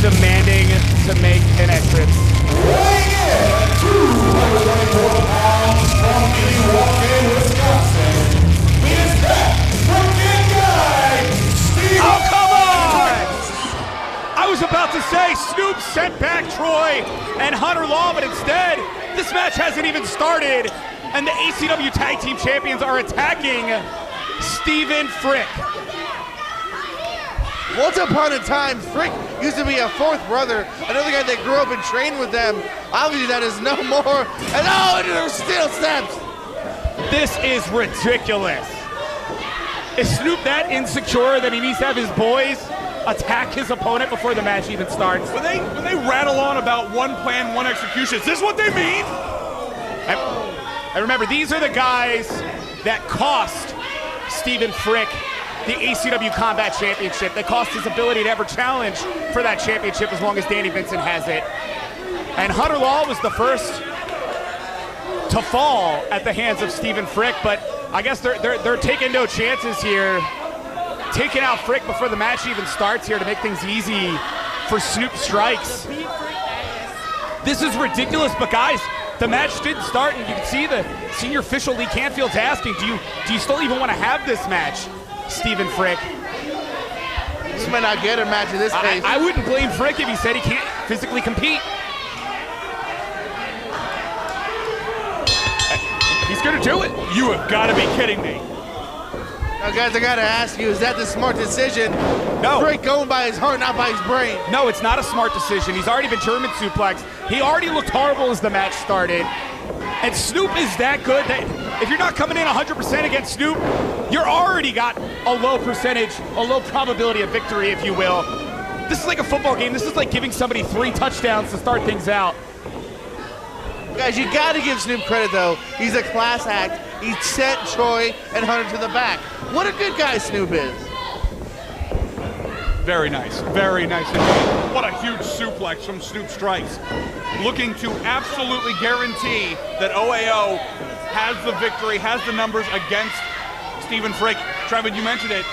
demanding to make an entrance. Weighing in at 224 pounds from Milwaukee, Wisconsin, he is that freaking guy, Steve. Oh, come on! I was about to say Snoop sent back Troy and Hunter Law, but instead, this match hasn't even started, and the ACW Tag Team Champions are attacking Stephen Frick. Once upon a time, Frick used to be a fourth brother, another guy that grew up and trained with them. Obviously, that is no more. And oh, and there's steel steps. This is ridiculous. Is Snoop that insecure that he needs to have his boys attack his opponent before the match even starts? When they rattle on about one plan, one execution, is this what they mean? And remember, these are the guys that cost Stephen Frick the ACW Combat Championship. They cost his ability to ever challenge for that championship as long as Danny Vincent has it. And Hunter Law was the first to fall at the hands of Stephen Frick, but I guess they're taking no chances here. Taking out Frick before the match even starts here to make things easy for Snoop Strikes. This is ridiculous, but guys, the match didn't start, and you can see the senior official Lee Canfield's asking, do you still even want to have this match, Stephen Frick? This might not get a match in this case. I wouldn't blame Frick if he said he can't physically compete. He's gonna do it. You have got to be kidding me. Now, guys, I gotta ask you, is that the smart decision? No. Frick going by his heart, not by his brain. No, it's not a smart decision. He's already been German suplexed. He already looked horrible as the match started. And Snoop is that good that if you're not coming in 100% against Snoop, you're already got a low percentage, a low probability of victory, if you will. This is like a football game. This is like giving somebody 3 touchdowns to start things out. Guys, you gotta give Snoop credit, though. He's a class act. He sent Troy and Hunter to the back. What a good guy Snoop is. Very nice indeed. What a huge suplex from Snoop Strikes. Looking to absolutely guarantee that OAO has the victory, has the numbers against Stephen Frick. Trevin, you mentioned it.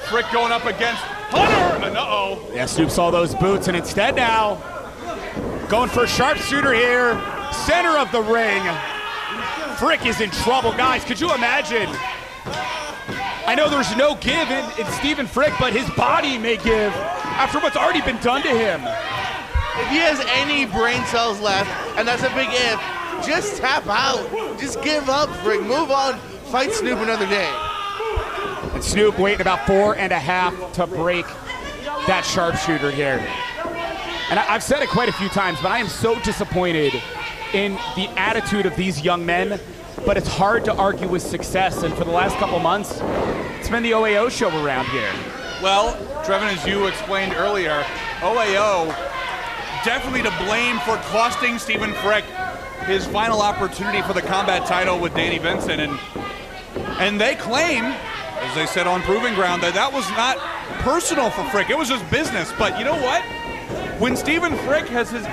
Frick going up against Hunter, and uh-oh. Yeah, Snoop saw those boots, and instead now, going for a sharpshooter here, center of the ring. Frick is in trouble. Guys, could you imagine? I know there's no give in Stephen Frick, but his body may give after what's already been done to him. If he has any brain cells left, and that's a big if, just tap out. Just give up, Frick. Move on. Fight Snoop another day. And Snoop waiting about 4.5 to break that sharpshooter here. And I've said it quite a few times, but I am so disappointed in the attitude of these young men, but it's hard to argue with success, and for the last couple months, it's been the OAO show around here. Well, Trevin, as you explained earlier, OAO definitely to blame for costing Stephen Frick his final opportunity for the combat title with Danny Vincent, and they claim, as they said on Proving Ground, that was not personal for Frick, it was just business. But you know what? When Stephen Frick has his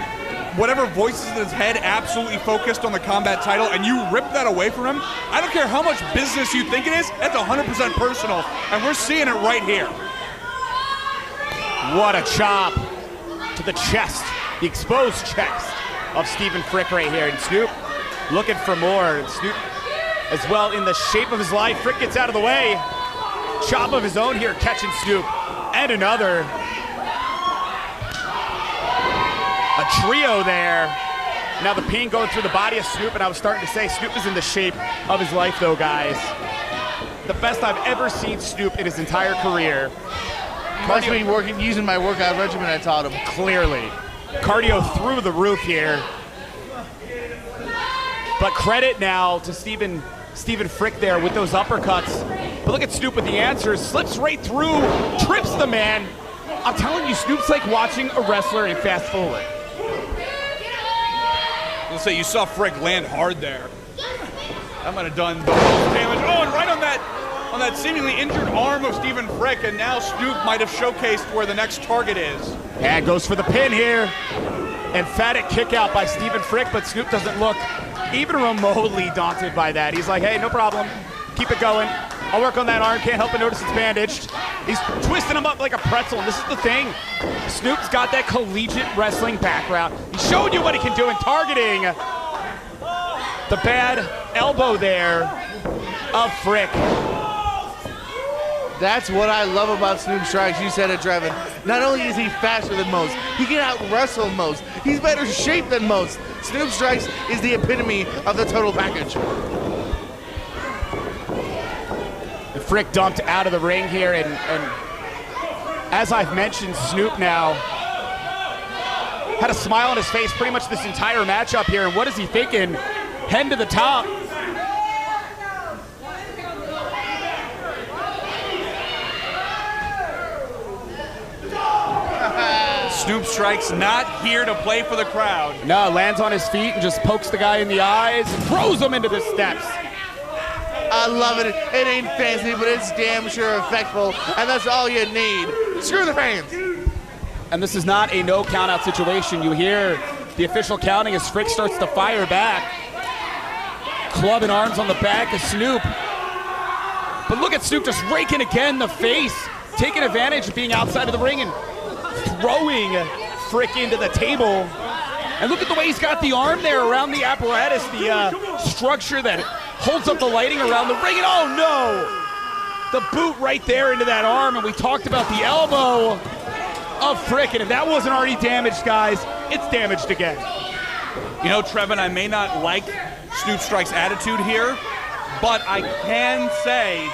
whatever voices in his head absolutely focused on the combat title and you rip that away from him, I don't care how much business you think it is, that's 100% personal, and we're seeing it right here. What a chop to the chest, the exposed chest of Stephen Frick right here. And Snoop looking for more. And Snoop as well in the shape of his life. Frick gets out of the way. Chop of his own here, catching Snoop. And another. A trio there. Now the pain going through the body of Snoop, and I was starting to say Snoop is in the shape of his life though, guys. The best I've ever seen Snoop in his entire career. Must be using my workout regimen I taught him. Clearly. Cardio through the roof here. But credit now to Stephen Frick there with those uppercuts. But look at Snoop with the answers. Slips right through, trips the man. I'm telling you, Snoop's like watching a wrestler in fast forward. Let's say you saw Frick land hard there. That might have done the most damage. Oh, and right on that seemingly injured arm of Stephen Frick, and now Snoop might have showcased where the next target is. Yeah, goes for the pin here. Emphatic kick out by Stephen Frick, but Snoop doesn't look even remotely daunted by that. He's like, hey, no problem. Keep it going. I'll work on that arm. Can't help but notice it's bandaged. He's twisting him up like a pretzel, and this is the thing. Snoop's got that collegiate wrestling background. He's showing you what he can do in targeting the bad elbow there of Frick. That's what I love about Snoop Strikes. You said it, Trevin. Not only is he faster than most, he can out-wrestle most. He's better shape than most. Snoop Strikes is the epitome of the total package. Frick dumped out of the ring here, and as I've mentioned, Snoop now had a smile on his face pretty much this entire matchup here, and what is he thinking? Heading to the top. Snoop Strikes not here to play for the crowd. No, lands on his feet and just pokes the guy in the eyes and throws him into the steps. I love it. It ain't fancy, but it's damn sure effectful, and that's all you need. Screw the fans. And this is not a no count out situation. You hear the official counting as Frick starts to fire back. Club and arms on the back of Snoop. But look at Snoop just raking again the face, taking advantage of being outside of the ring and throwing Frick into the table. And look at the way he's got the arm there around the apparatus, the structure that holds up the lighting around the ring. And oh no! The boot right there into that arm. And we talked about the elbow of Frick. And if that wasn't already damaged, guys, it's damaged again. You know, Trevin, I may not like Snoop Strike's attitude here, but I can say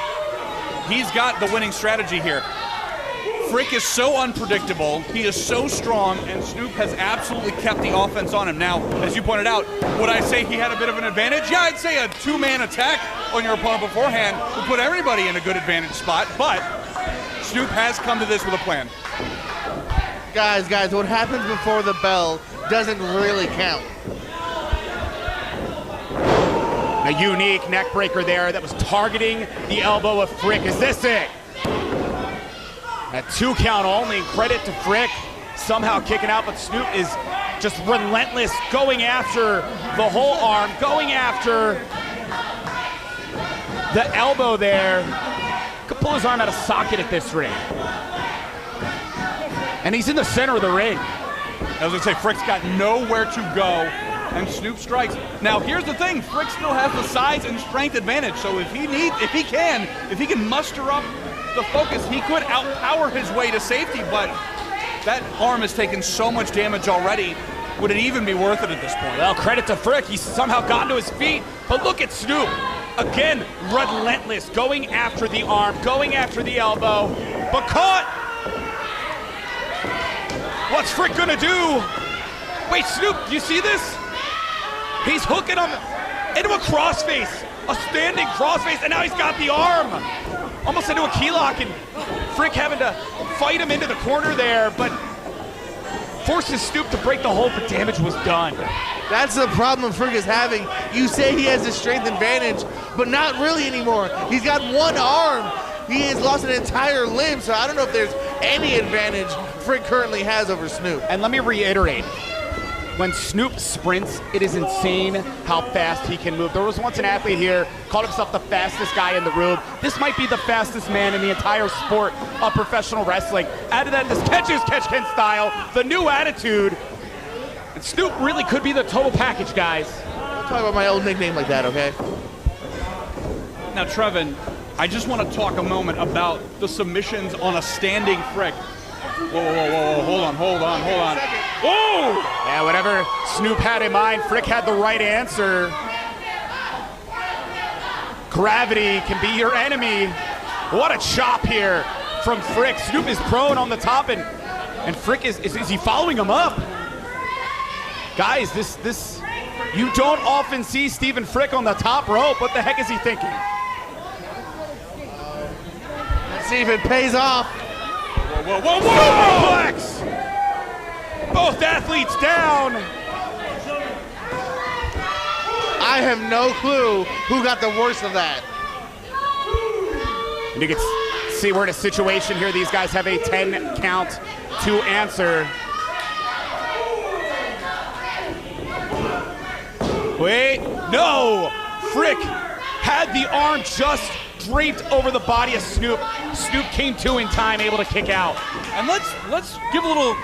he's got the winning strategy here. Frick is so unpredictable, he is so strong, and Snoop has absolutely kept the offense on him. Now, as you pointed out, would I say he had a bit of an advantage? Yeah, I'd say a two-man attack on your opponent beforehand would put everybody in a good advantage spot, but Snoop has come to this with a plan. Guys, what happens before the bell doesn't really count. A unique neck breaker there that was targeting the elbow of Frick. Is this it? At 2 count only, credit to Frick, somehow kicking out, but Snoop is just relentless, going after the whole arm, going after the elbow there. Could pull his arm out of socket at this ring. And he's in the center of the ring. I was gonna say, Frick's got nowhere to go, and Snoop Strikes. Now, here's the thing, Frick still has the size and strength advantage, so if he can muster up the focus, he could outpower his way to safety, but that arm has taken so much damage already. Would it even be worth it at this point? Well, credit to Frick, he's somehow gotten to his feet, but look at Snoop. Again, relentless, going after the arm, going after the elbow, but caught. What's Frick gonna do? Wait, Snoop, you see this? He's hooking him into a crossface, a standing crossface, and now he's got the arm. Almost into a key lock, and Frick having to fight him into the corner there, but forces Snoop to break the hold, but damage was done. That's the problem Frick is having. You say he has a strength advantage, but not really anymore. He's got one arm. He has lost an entire limb, so I don't know if there's any advantage Frick currently has over Snoop. And let me reiterate, when Snoop sprints, it is insane how fast he can move. There was once an athlete here, called himself the fastest guy in the room. This might be the fastest man in the entire sport of professional wrestling. Added that, this catch Ken style, the new attitude. And Snoop really could be the total package, guys. Don't talk about my old nickname like that, okay? Now, Trevin, I just want to talk a moment about the submissions on a standing Frick. Whoa, hold on. Whoa! Yeah, whatever Snoop had in mind, Frick had the right answer. Gravity can be your enemy. What a chop here from Frick. Snoop is prone on the top, and Frick is he following him up? Guys, this you don't often see Stephen Frick on the top rope. What the heck is he thinking? Let's see if it pays off. Whoa! Superplex! Both athletes down. I have no clue who got the worst of that. And you can see we're in a situation here. These guys have a 10 count to answer. Wait, no! Frick had the arm just draped over the body of Snoop. Snoop came to in time, able to kick out. And let's give a little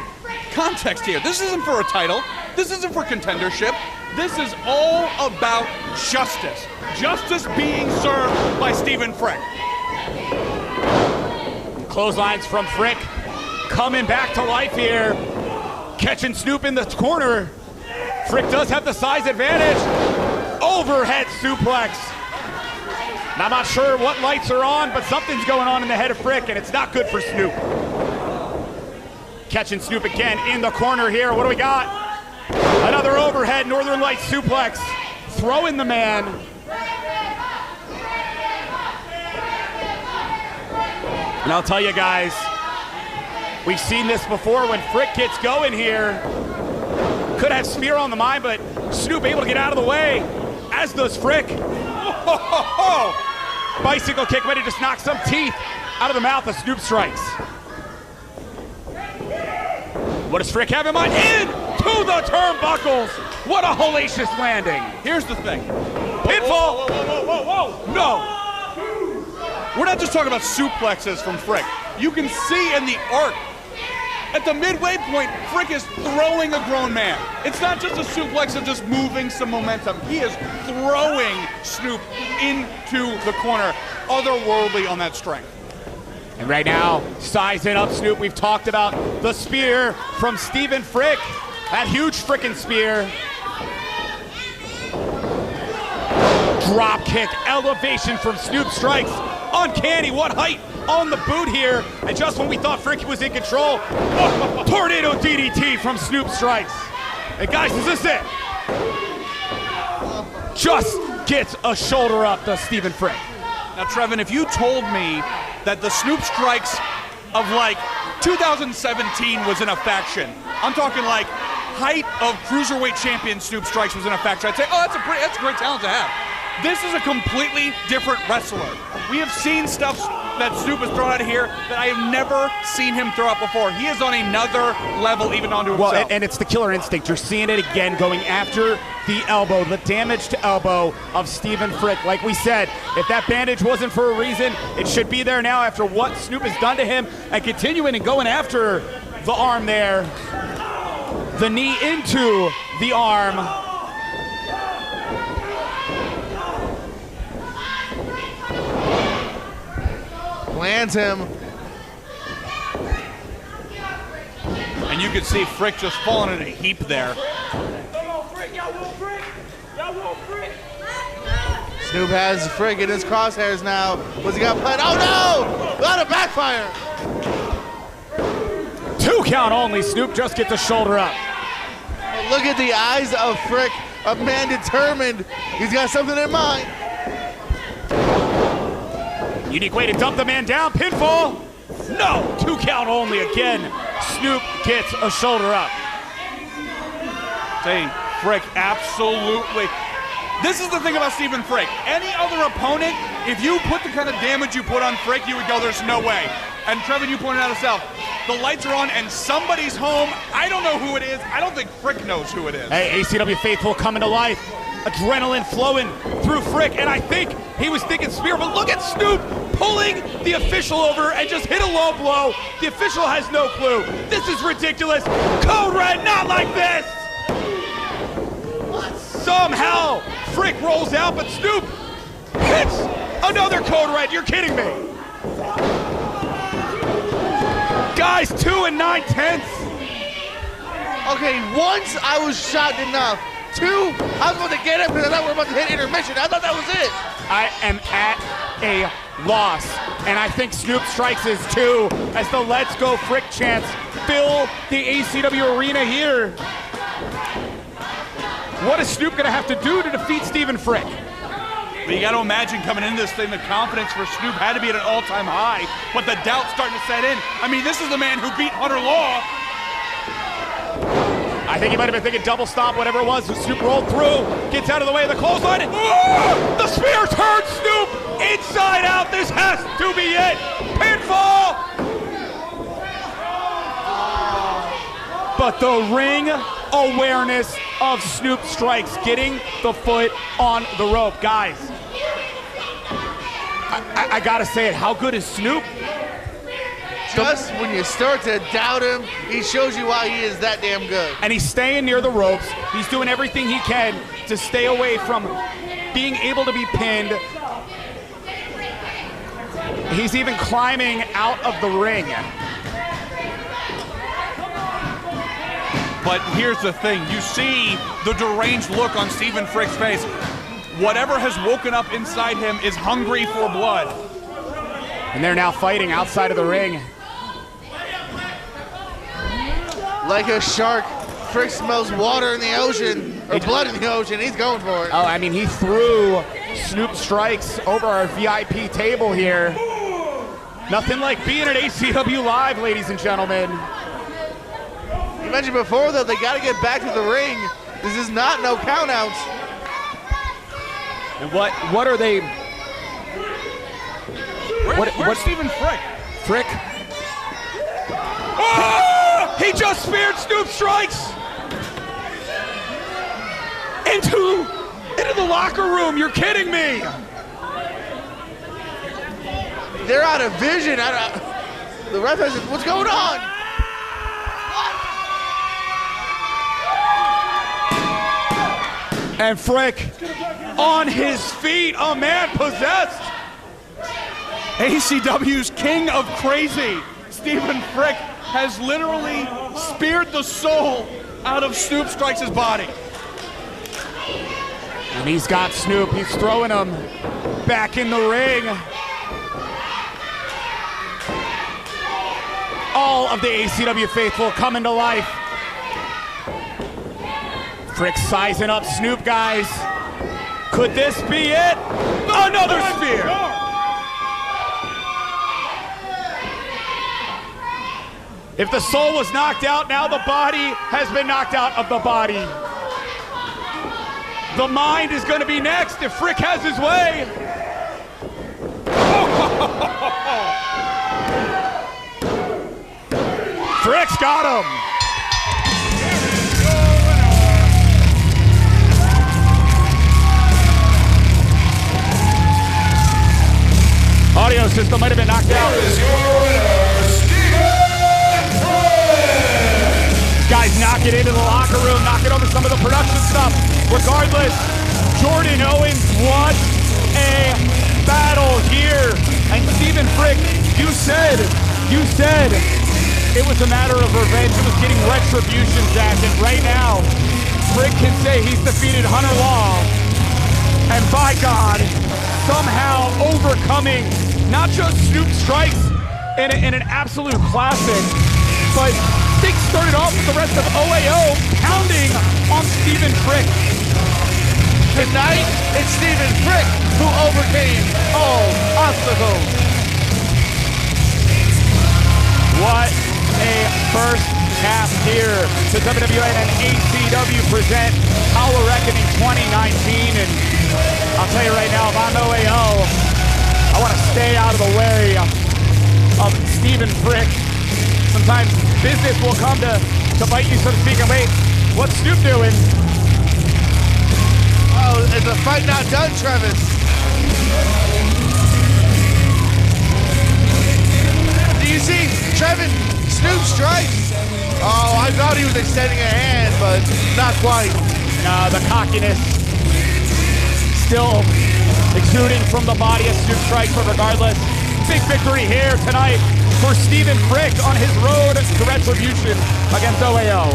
context here. This isn't for a title. This isn't for contendership. This is all about justice. Justice being served by Stephen Frick. Clotheslines from Frick coming back to life here. Catching Snoop in the corner. Frick does have the size advantage. Overhead suplex. And I'm not sure what lights are on, but something's going on in the head of Frick, and it's not good for Snoop. Catching Snoop again in the corner here. What do we got? Another overhead Northern Lights suplex. Throwing the man. And I'll tell you guys, we've seen this before when Frick gets going here. Could have spear on the mind, but Snoop able to get out of the way, as does Frick. Bicycle kick ready to just knock some teeth out of the mouth of Snoop Strikes. What does Frick have in mind? Into the turnbuckles. What a hellacious landing. Here's the thing. Pinfall. Whoa. No. We're not just talking about suplexes from Frick. You can see in the arc. At the midway point, Frick is throwing a grown man. It's not just a suplex of just moving some momentum. He is throwing Snoop into the corner. Otherworldly on that strength. And right now, sizing up Snoop. We've talked about the spear from Stephen Frick. That huge frickin' spear. Drop kick, elevation from Snoop Strikes. Uncanny, what height on the boot here. And just when we thought Frick was in control, tornado DDT from Snoop Strikes. And guys, is this it? Just gets a shoulder up to Stephen Frick. Now, Trevin, if you told me that the Snoop Strikes of like 2017 was in a faction, I'm talking like height of cruiserweight champion Snoop Strikes was in a faction, I'd say, oh, that's a great talent to have. This is a completely different wrestler. We have seen stuff that Snoop has thrown out of here that I have never seen him throw out before. He is on another level, even onto himself. Well, and it's the killer instinct. You're seeing it again, going after the elbow, the damaged elbow of Stephen Frick. Like we said, if that bandage wasn't for a reason, it should be there now after what Snoop has done to him, and continuing and going after the arm there. The knee into the arm. Lands him. And you can see Frick just falling in a heap there. Snoop has Frick in his crosshairs now. What's he got planned? Oh no! Got a backfire! 2 count only. Snoop just gets a shoulder up. Look at the eyes of Frick, a man determined. He's got something in mind. Unique way to dump the man down. Pinfall. No. 2 count only again. Snoop gets a shoulder up. Say, Frick, absolutely. This is the thing about Stephen Frick. Any other opponent, if you put the kind of damage you put on Frick, you would go, there's no way. And Trevin, you pointed out yourself, the lights are on and somebody's home. I don't know who it is. I don't think Frick knows who it is. Hey, ACW faithful coming to life. Adrenaline flowing through Frick, and I think he was thinking spear, but look at Snoop pulling the official over and just hit a low blow. The official has no clue. This is ridiculous. Code Red, not like this. Somehow, Frick rolls out, but Snoop hits another Code Red. You're kidding me. Guys, 2 9/10. Okay, once I was shocked enough. 2, I was about to get up because I thought we were about to hit intermission. I thought that was it. I am at a loss, and I think Snoop Strikes is too, as the Let's Go Frick chants fill the ACW arena here. What is Snoop gonna have to do to defeat Stephen Frick? But you got to imagine coming into this thing, the confidence for Snoop had to be at an all-time high, but the doubt's starting to set in. I mean, this is the man who beat Hunter Law. I think he might have been thinking double stomp, whatever it was. Snoop rolled through, gets out of the way of the clothesline. Oh! The spear turns Snoop inside out. This has to be it. Pinfall. But the ring awareness of Snoop Strikes, getting the foot on the rope. Guys, I gotta say it, how good is Snoop? Just when you start to doubt him, he shows you why he is that damn good. And he's staying near the ropes. He's doing everything he can to stay away from being able to be pinned. He's even climbing out of the ring. But here's the thing, you see the deranged look on Stephen Frick's face. Whatever has woken up inside him is hungry for blood. And they're now fighting outside of the ring. Like a shark, Frick smells water in the ocean, or blood in the ocean. He's going for it. Oh, I mean, he threw Snoop strikes over our VIP table here. Nothing like being at ACW Live, ladies and gentlemen. You mentioned before, though, they got to get back to the ring. This is not no countouts. And what are they? Where's Stephen Frick? Frick? Oh! He just speared Snoop strikes Into the locker room. You're kidding me. They're out of vision. The ref has, what's going on? And Frick on his feet, a man possessed. ACW's king of crazy, Stephen Frick, has literally speared the soul out of Snoop Strikes' body. And he's got Snoop. He's throwing him back in the ring. All of the ACW faithful coming to life. Frick sizing up Snoop, guys. Could this be it? Another spear. If the soul was knocked out, now the body has been knocked out of the body. The mind is going to be next if Frick has his way. Frick's got him. Audio system might have been knocked out. Guys knock it into the locker room, knock it over some of the production stuff. Regardless, Jordan Owens, what a battle here. And Stephen Frick, you said it was a matter of revenge. It was getting retribution, Zach. And right now, Frick can say he's defeated Hunter Law. And by God, somehow overcoming not just Snoop Strikes in an absolute classic, but things started off with the rest of OAO pounding on Stephen Frick. Tonight, it's Stephen Frick who overcame all obstacles. What a first half here to WWE and ACW present Power Reckoning 2019. And I'll tell you right now, if I'm OAO, I want to stay out of the way of Stephen Frick. Sometimes business will come to bite you, so to speak. And wait, what's Snoop doing? Oh, is the fight not done, Travis? Do you see Travis Snoop Strikes? Oh, I thought he was extending a hand, but not quite. No, the cockiness still exuding from the body of Snoop Strikes, but regardless, big victory here tonight for Stephen Frick on his road to retribution against OAO.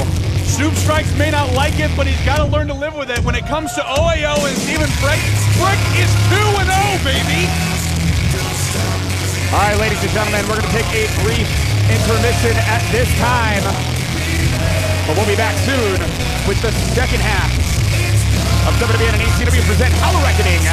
Snoop Strikes may not like it, but he's got to learn to live with it. When it comes to OAO and Stephen Frick, Frick is 2-0, baby! All right, ladies and gentlemen, we're going to take a brief intermission at this time, but we'll be back soon with the second half of WWE and ACW present Power Reckoning.